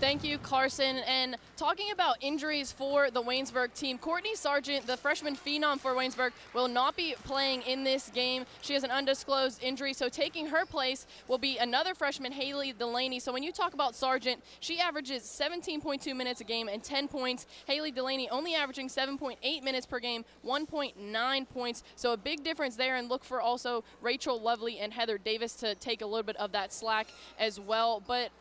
Thank you, Carson. And talking about injuries for the Waynesburg team, Courtney Sargent, the freshman phenom for Waynesburg, will not be playing in this game. She has an undisclosed injury, so taking her place will be another freshman, Haley Delaney. So when you talk about Sargent, she averages 17.2 minutes a game and 10 points. Haley Delaney only averaging 7.8 minutes per game, 1.9 points. So a big difference there, and look for also Rachel Lovely and Heather Davis to take a little bit of that slack as well. But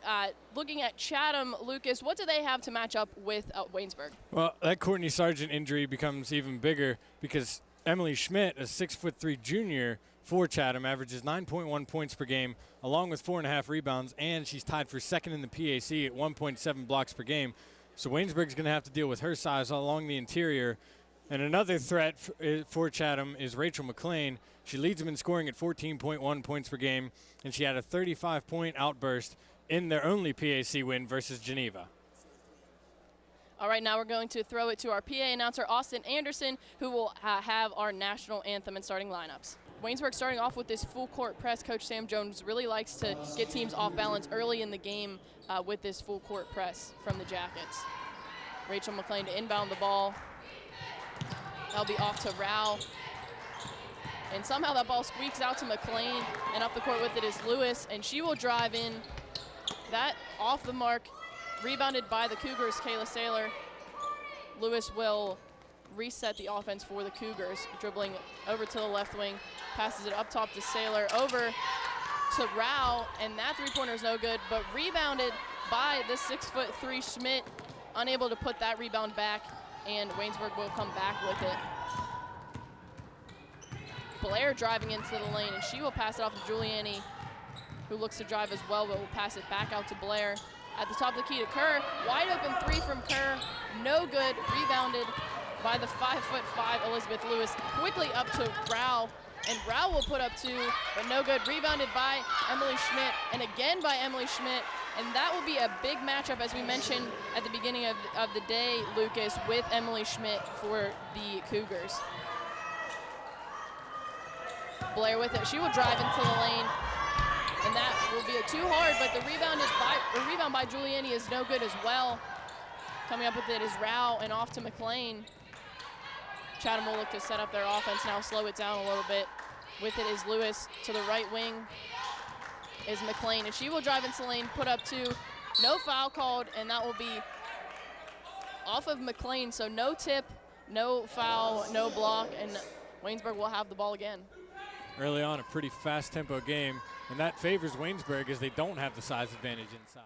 looking at Chatham, Lucas, what do they have to match up with Waynesburg? Well, that Courtney Sargent injury becomes even bigger because Emily Schmidt, a 6'3" junior for Chatham, averages 9.1 points per game, along with 4.5 rebounds, and she's tied for second in the PAC at 1.7 blocks per game. So Waynesburg's going to have to deal with her size along the interior. And another threat for Chatham is Rachel McLean. She leads them in scoring at 14.1 points per game, and she had a 35-point outburst in their only PAC win versus Geneva. All right, now we're going to throw it to our PA announcer, Austin Anderson, who will have our national anthem and starting lineups. Waynesburg starting off with this full court press. Coach Sam Jones really likes to get teams off balance early in the game with this full court press from the Jackets. Rachel McLean to inbound the ball. That'll be off to Rao. And somehow that ball squeaks out to McLean, and up the court with it is Lewis, and she will drive in. That off the mark, rebounded by the Cougars, Kayla Saylor. Lewis will reset the offense for the Cougars, dribbling over to the left wing, passes it up top to Saylor, over to Rao, and that three-pointer is no good, but rebounded by the 6'3" Schmidt, unable to put that rebound back, and Waynesburg will come back with it. Blair driving into the lane, and she will pass it off to Giuliani, who looks to drive as well, but will pass it back out to Blair. At the top of the key to Kerr, wide open three from Kerr, no good, rebounded by the 5'5" Elizabeth Lewis. Quickly up to Rao, and Rao will put up two, but no good, rebounded by Emily Schmidt, and again by Emily Schmidt, and that will be a big matchup, as we mentioned at the beginning of the day, Lucas, with Emily Schmidt for the Cougars. Blair with it, she will drive into the lane, and that will be a too hard, but the rebound by Giuliani is no good as well. Coming up with it is Rao, and off to McLean. Chatham will look to set up their offense now, slow it down a little bit. With it is Lewis. To the right wing is McLean, and she will drive into the lane, put up two. No foul called, and that will be off of McLean, so no tip, no foul, no block, and Waynesburg will have the ball again. Early on, a pretty fast tempo game, and that favors Waynesburg as they don't have the size advantage inside.